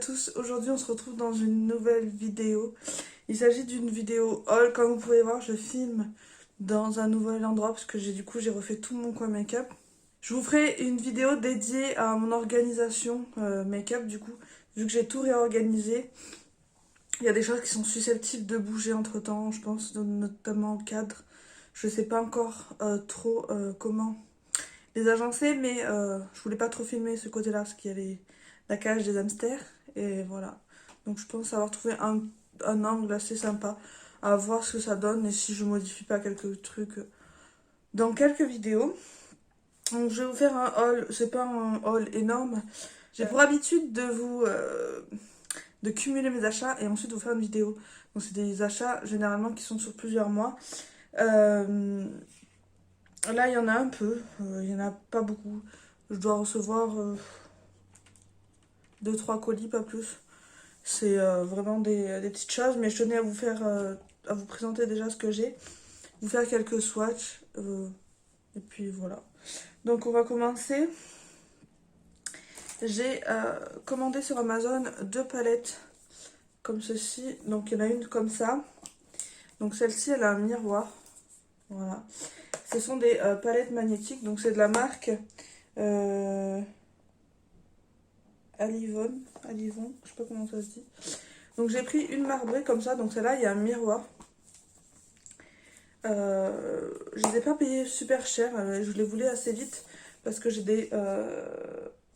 tous, aujourd'hui on se retrouve dans une nouvelle vidéo. Il s'agit d'une vidéo haul, comme vous pouvez voir je filme dans un nouvel endroit parce que j'ai refait tout mon coin make-up. Je vous ferai une vidéo dédiée à mon organisation make-up du coup, vu que j'ai tout réorganisé. Il y a des choses qui sont susceptibles de bouger entre temps, je pense notamment au cadre. Je sais pas encore trop comment les agencer, mais je voulais pas trop filmer ce côté-là parce qu'il y a la cage des hamsters et voilà. Donc je pense avoir trouvé un angle assez sympa à voir ce que ça donne et si je modifie pas quelques trucs dans quelques vidéos. Donc je vais vous faire un haul, c'est pas un haul énorme. J'ai pour habitude de cumuler mes achats et ensuite vous faire une vidéo. Donc c'est des achats généralement qui sont sur plusieurs mois. Là, il y en a un peu, il y en a pas beaucoup. Je dois recevoir 2-3 colis, pas plus. C'est vraiment des petites choses, mais je tenais à vous faire, à vous présenter déjà ce que j'ai, vous faire quelques swatchs, et puis voilà. Donc on va commencer. J'ai commandé sur Amazon 2 palettes comme ceci. Donc il y en a une comme ça. Donc celle-ci, elle a un miroir. Voilà. Ce sont des palettes magnétiques, donc c'est de la marque Alivon, je sais pas comment ça se dit. Donc j'ai pris une marbrée comme ça, donc celle-là il y a un miroir. Je les ai pas payées super cher, je les voulais assez vite parce que j'ai des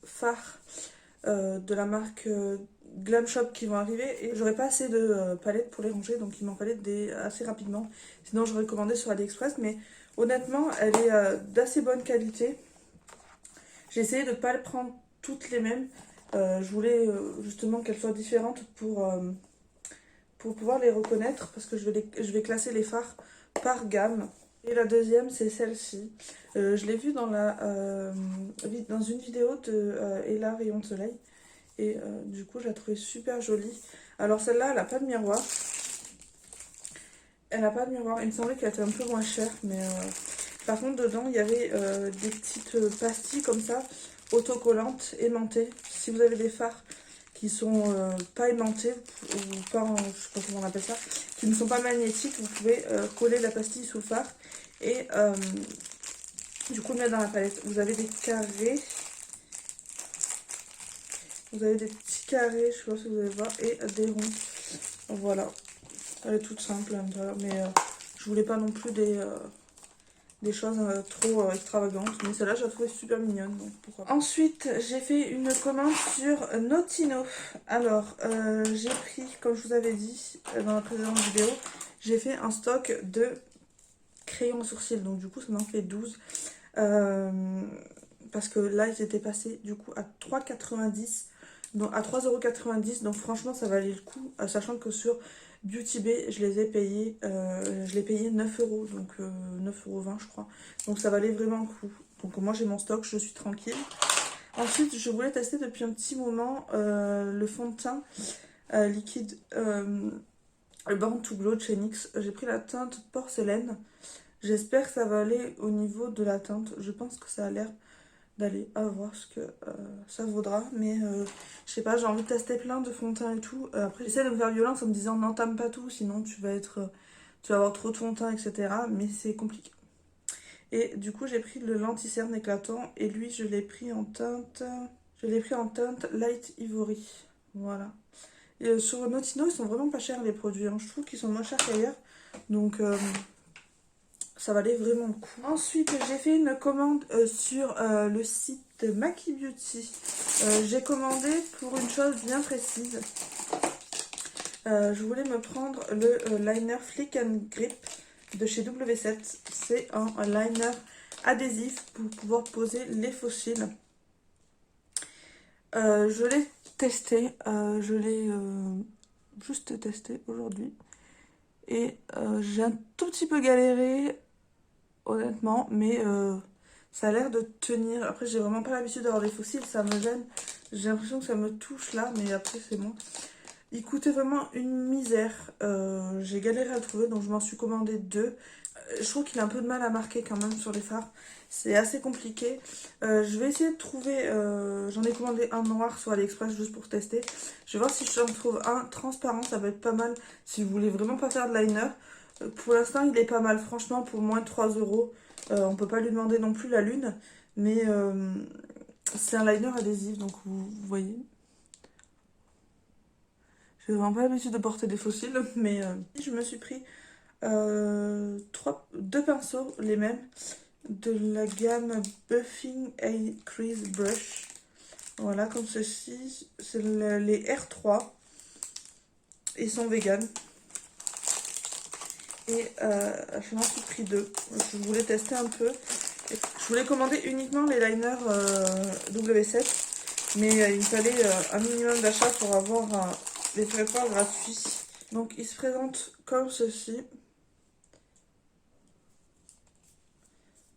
fards de la marque Glam Shop qui vont arriver et j'aurais pas assez de palettes pour les ranger, donc il m'en fallait des assez rapidement. Sinon j'aurais commandé sur AliExpress, mais honnêtement elle est d'assez bonne qualité. J'ai essayé de ne pas les prendre toutes les mêmes. Je voulais justement qu'elles soient différentes pour pouvoir les reconnaître parce que je vais classer les fards par gamme. Et la deuxième, c'est celle-ci. Je l'ai vue dans une vidéo de Ella Rayon de Soleil. Et du coup, je la trouvais super jolie. Alors celle-là, elle n'a pas de miroir. Elle n'a pas de miroir. Il me semblait qu'elle était un peu moins chère. Mais par contre, dedans, il y avait des petites pastilles comme ça, autocollantes, aimantées. Si vous avez des fards qui sont pas aimantés, ou pas, je sais pas comment on appelle ça, qui ne sont pas magnétiques, vous pouvez coller la pastille sous le phare et du coup le mettre dans la palette. Vous avez des carrés, vous avez des petits carrés, je sais pas si vous allez voir, et des ronds. Voilà, elle est toute simple à l'intérieur, mais je voulais pas non plus des choses trop extravagantes, mais celle-là je la trouvais super mignonne, donc pourquoi pas. Ensuite j'ai fait une commande sur Notino. Alors j'ai pris, comme je vous avais dit dans la précédente vidéo, j'ai fait un stock de crayons sourcils, donc du coup ça m'en fait 12 parce que là ils étaient passés du coup à 3,90, donc à 3,90 €, donc franchement ça valait le coup, sachant que sur Beauty Bay, je les ai payés, je l'ai payé 9 €, donc 9,20 € je crois. Donc ça valait vraiment le coup. Donc moi j'ai mon stock, je suis tranquille. Ensuite, je voulais tester depuis un petit moment le fond de teint liquide, le Born to Glow de chez NYX. J'ai pris la teinte porcelaine. J'espère que ça va aller au niveau de la teinte. Je pense que ça a l'air d'aller, à voir ce que ça vaudra, mais je sais pas, j'ai envie de tester plein de fonds de teint et tout. Après j'essaie de me faire violence en me disant n'entame pas tout, sinon tu vas avoir trop de fond de teint, etc. Mais c'est compliqué. Et du coup j'ai pris le lenti-cerne éclatant et lui je l'ai pris en teinte Light Ivory. Voilà. Et sur Notino ils sont vraiment pas chers les produits, hein. Je trouve qu'ils sont moins chers qu'ailleurs, donc ça valait vraiment le coup. Ensuite, j'ai fait une commande sur le site de Maki Beauty. J'ai commandé pour une chose bien précise. Je voulais me prendre le liner Flick and Grip de chez W7. C'est un liner adhésif pour pouvoir poser les faux cils. Je l'ai testé. Je l'ai juste testé aujourd'hui. Et j'ai un tout petit peu galéré honnêtement, mais ça a l'air de tenir. Après, j'ai vraiment pas l'habitude d'avoir des fossiles, ça me gêne. J'ai l'impression que ça me touche là, mais après, c'est bon. Il coûtait vraiment une misère. J'ai galéré à le trouver, donc je m'en suis commandé deux. Je trouve qu'il a un peu de mal à marquer quand même sur les fards. C'est assez compliqué. Je vais essayer de trouver... j'en ai commandé un noir sur AliExpress juste pour tester. Je vais voir si j'en trouve un transparent. Ça va être pas mal si vous voulez vraiment pas faire de liner. Pour l'instant, il est pas mal. Franchement, pour moins de 3 euros. On peut pas lui demander non plus la lune. Mais c'est un liner adhésif, donc vous voyez. J'ai vraiment pas l'habitude de porter des fossiles, mais je me suis pris deux pinceaux, les mêmes, de la gamme Buffing Crease Brush. Voilà, comme ceci. C'est les R3. Ils sont vegan. Et je m'en suis pris deux. Je voulais tester un peu. Je voulais commander uniquement les liners W7. Mais il me fallait un minimum d'achat pour avoir les frais de port gratuits. Donc ils se présentent comme ceci.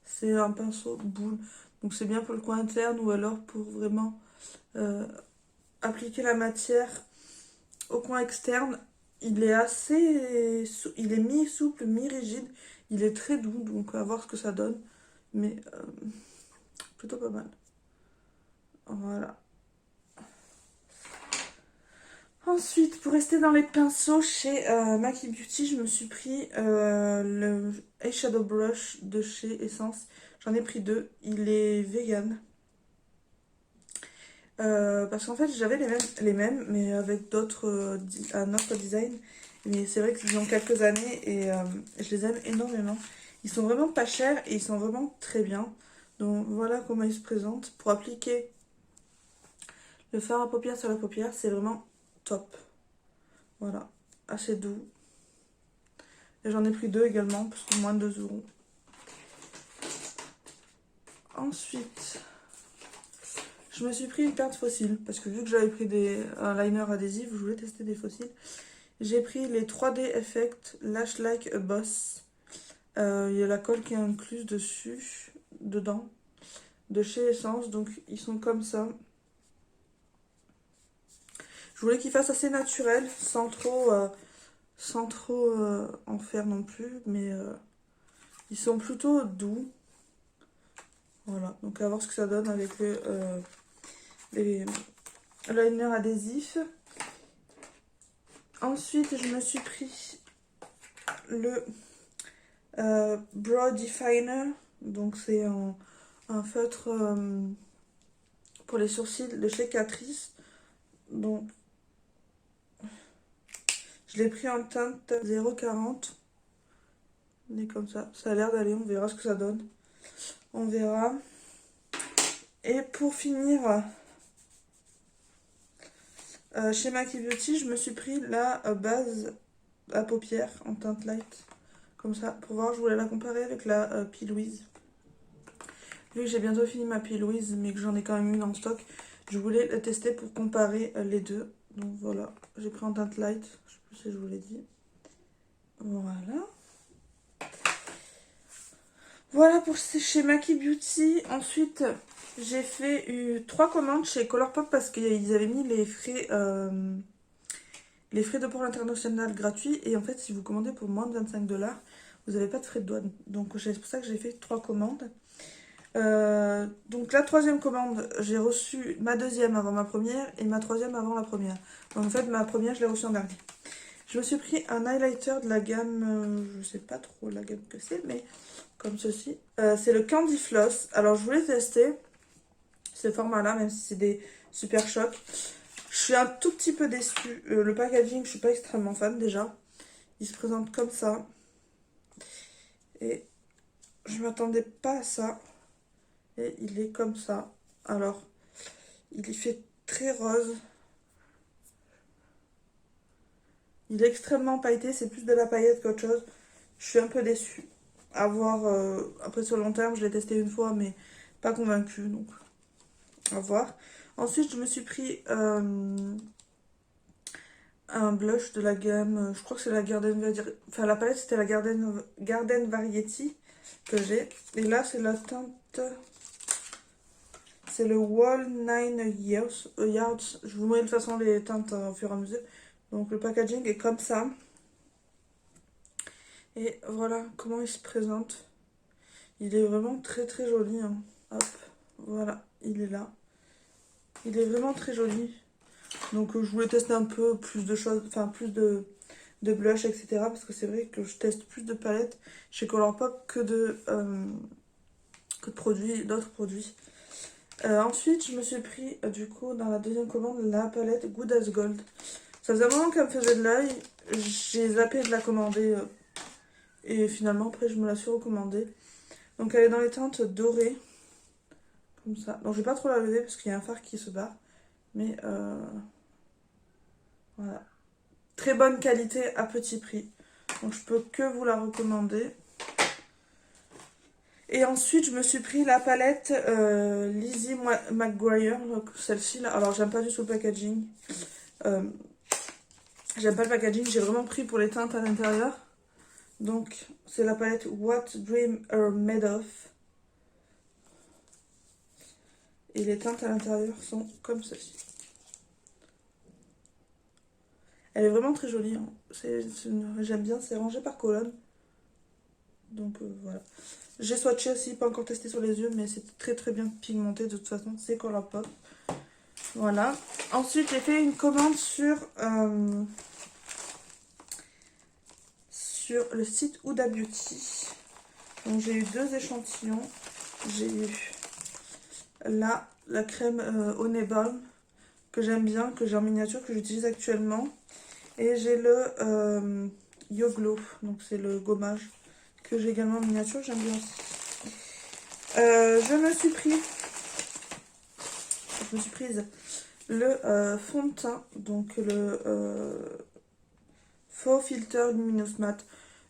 C'est un pinceau boule. Donc c'est bien pour le coin interne ou alors pour vraiment appliquer la matière au coin externe. Il est assez... Il est mi-souple, mi-rigide. Il est très doux, donc à voir ce que ça donne. Mais plutôt pas mal. Voilà. Ensuite, pour rester dans les pinceaux, chez Maki Beauty, je me suis pris le Eyeshadow Brush de chez Essence. J'en ai pris deux. Il est vegan. Parce qu'en fait, j'avais les mêmes, mais avec d'autres, un autre design. Mais c'est vrai qu'ils ont quelques années et je les aime énormément. Ils sont vraiment pas chers et ils sont vraiment très bien. Donc voilà comment ils se présentent. Pour appliquer le fard à paupières sur la paupière, c'est vraiment top. Voilà, assez doux. Et j'en ai pris deux également, parce que moins de 2 euros. Ensuite, je me suis pris une carte fossile, parce que vu que j'avais pris un liner adhésif, je voulais tester des fossiles. J'ai pris les 3D Effect Lash Like a Boss. Il y a la colle qui est incluse dedans, de chez Essence, donc ils sont comme ça. Je voulais qu'ils fassent assez naturel, sans trop en faire non plus, mais ils sont plutôt doux. Voilà, donc à voir ce que ça donne avec les liners adhésifs. Ensuite, je me suis pris le Brow Definer. Donc c'est un feutre pour les sourcils de chez Catrice. Donc je l'ai pris en teinte 0,40. Il est comme ça. Ça a l'air d'aller, on verra ce que ça donne. On verra. Et pour finir, chez Maki Beauty, je me suis pris la base à paupières en teinte light. Comme ça, pour voir, je voulais la comparer avec la P. Louise. Vu que j'ai bientôt fini ma P. Louise, mais que j'en ai quand même une en stock, je voulais la tester pour comparer les deux. Donc voilà, j'ai pris en teinte light, je sais plus si je vous l'ai dit. Voilà. Voilà pour chez Maki Beauty. Ensuite, j'ai fait 3 commandes chez Colourpop parce qu'ils avaient mis les frais de port international gratuits. Et en fait, si vous commandez pour moins de 25 $, vous n'avez pas de frais de douane. Donc c'est pour ça que j'ai fait 3 commandes. Donc la troisième commande, j'ai reçu ma deuxième avant ma première et ma troisième avant la première. Donc en fait, ma première, je l'ai reçue en dernier. Je me suis pris un highlighter de la gamme, je sais pas trop la gamme que c'est, mais comme ceci. C'est le Candy Floss. Alors je voulais tester ce format-là, même si c'est des super chocs. Je suis un tout petit peu déçue. Le packaging, je suis pas extrêmement fan déjà. Il se présente comme ça. Et je m'attendais pas à ça. Et il est comme ça. Alors, il y fait très rose. Il est extrêmement pailleté. C'est plus de la paillette qu'autre chose. Je suis un peu déçue. À voir. Après, sur le long terme, je l'ai testé une fois, mais pas convaincue. Donc, à voir. Ensuite, je me suis pris un blush de la gamme. Je crois que c'est la Garden... Enfin, la palette, c'était la Garden Variety que j'ai. Et là, c'est la teinte... C'est le Wall 9 Yards. Je vous mets de toute façon les teintes au fur et à mesure. Donc le packaging est comme ça. Et voilà comment il se présente. Il est vraiment très très joli, hein. Hop, voilà, il est là. Il est vraiment très joli. Donc je voulais tester un peu plus de choses, enfin plus de blush, etc. Parce que c'est vrai que je teste plus de palettes chez Colourpop que de produits, d'autres produits. Ensuite, je me suis pris, du coup, dans la deuxième commande, la palette Good as Gold. Ça faisait un moment qu'elle me faisait de l'œil. J'ai zappé de la commander. Et finalement, après, je me la suis recommandée. Donc, elle est dans les teintes dorées. Comme ça. Donc, je vais pas trop la lever parce qu'il y a un fard qui se barre. Mais, voilà. Très bonne qualité à petit prix. Donc, je peux que vous la recommander. Et ensuite, je me suis pris la palette Lizzie McGuire, celle-ci là. Alors, j'aime pas du tout le packaging. J'aime pas le packaging, j'ai vraiment pris pour les teintes à l'intérieur. Donc, c'est la palette What Dream Are Made Of. Et les teintes à l'intérieur sont comme ceci. Elle est vraiment très jolie, hein. J'aime bien, c'est rangé par colonne. Donc, voilà. J'ai swatché aussi, pas encore testé sur les yeux, mais c'est très très bien pigmenté. De toute façon, c'est Colourpop. Voilà. Ensuite, j'ai fait une commande sur le site Huda Beauty. Donc, j'ai eu 2 échantillons. J'ai eu là la crème Honey Balm que j'aime bien, que j'ai en miniature, que j'utilise actuellement. Et j'ai le Yo Glow, donc c'est le gommage que j'ai également en miniature, j'aime bien aussi. Je me suis prise le fond de teint, donc le Faux Filter Luminous Matte.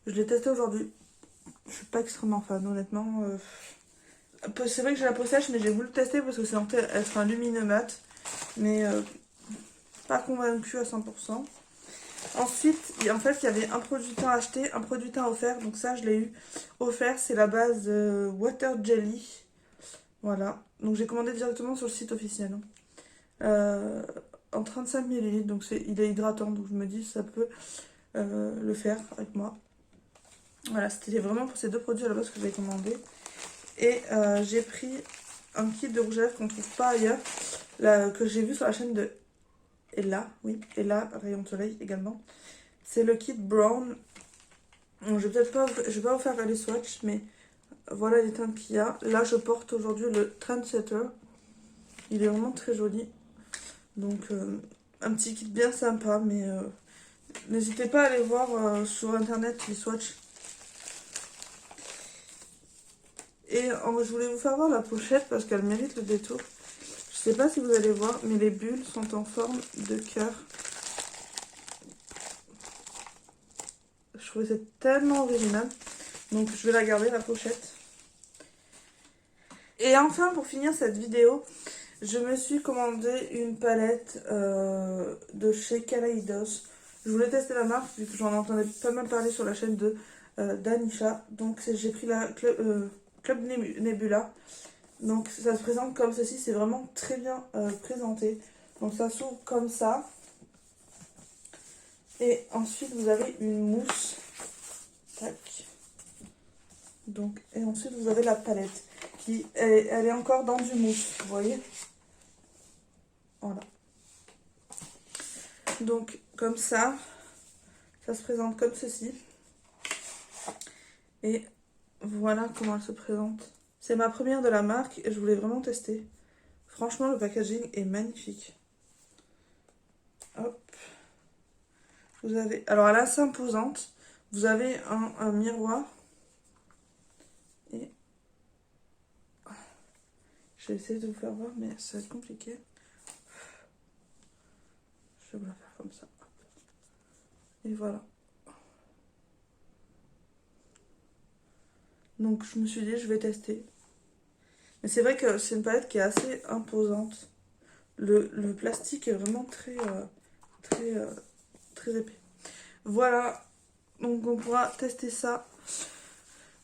Je l'ai testé aujourd'hui. Je suis pas extrêmement fan, honnêtement. C'est vrai que j'ai la peau sèche, mais j'ai voulu le tester parce que c'est censé être un lumineux mat. Mais pas convaincue à 100%. Ensuite, en fait, il y avait un produit teint acheté, un produit teint offert. Donc ça, je l'ai eu offert. C'est la base Water Jelly. Voilà. Donc j'ai commandé directement sur le site officiel. En 35 ml. Donc il est hydratant. Donc je me dis, ça peut le faire avec moi. Voilà, c'était vraiment pour ces 2 produits à la base que j'avais commandé. Et j'ai pris un kit de rouge à lèvres qu'on ne trouve pas ailleurs. Que j'ai vu sur la chaîne de Ella. Oui, Ella, Rayon de Soleil également. C'est le kit Brown. Donc, je vais pas vous faire les swatchs, mais voilà les teintes qu'il y a. Là, je porte aujourd'hui le Trendsetter. Il est vraiment très joli. Donc, un petit kit bien sympa, mais n'hésitez pas à aller voir sur internet les swatchs. Et je voulais vous faire voir la pochette parce qu'elle mérite le détour. Je sais pas si vous allez voir, mais les bulles sont en forme de cœur. Je trouvais ça tellement original. Donc je vais la garder, la pochette. Et enfin, pour finir cette vidéo, je me suis commandé une palette de chez Kaleidos. Je voulais tester la marque vu que j'en entendais pas mal parler sur la chaîne de d'Anisha. Donc j'ai pris la Club Nebula. Donc ça se présente comme ceci, c'est vraiment très bien présenté. Donc ça s'ouvre comme ça. Et ensuite vous avez une mousse. Tac. Donc, et ensuite vous avez la palette. Elle est encore dans du mousse, vous voyez. Voilà. Donc comme ça se présente comme ceci. Et voilà comment elle se présente. C'est ma première de la marque et je voulais vraiment tester. Franchement, le packaging est magnifique. Hop. Vous avez... Alors, elle est assez imposante. Vous avez un miroir. Et... Je vais essayer de vous faire voir, mais ça va être compliqué. Je vais vous la faire comme ça. Et voilà. Donc, je me suis dit, je vais tester. Mais c'est vrai que c'est une palette qui est assez imposante. Le plastique est vraiment très épais. Voilà, donc on pourra tester ça.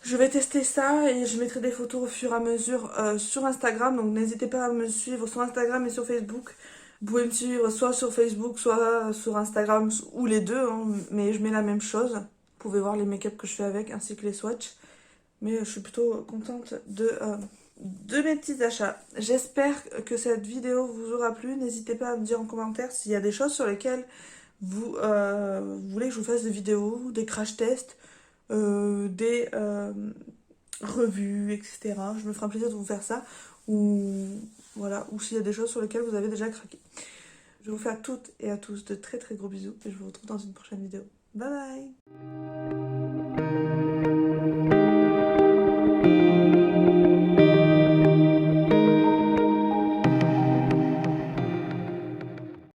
Je vais tester ça et je mettrai des photos au fur et à mesure sur Instagram. Donc n'hésitez pas à me suivre sur Instagram et sur Facebook Vous pouvez me suivre soit sur Facebook, soit sur Instagram, ou les deux, hein, mais je mets la même chose. Vous pouvez voir les make-up que je fais avec, ainsi que les swatchs. Mais je suis plutôt contente de mes petits achats. J'espère que cette vidéo vous aura plu. N'hésitez pas à me dire en commentaire s'il y a des choses sur lesquelles vous voulez que je vous fasse des vidéos, des crash tests, des revues, etc. Je me ferai un plaisir de vous faire ça. Ou voilà, ou s'il y a des choses sur lesquelles vous avez déjà craqué. Je vous fais à toutes et à tous de très très gros bisous et je vous retrouve dans une prochaine vidéo. Bye bye!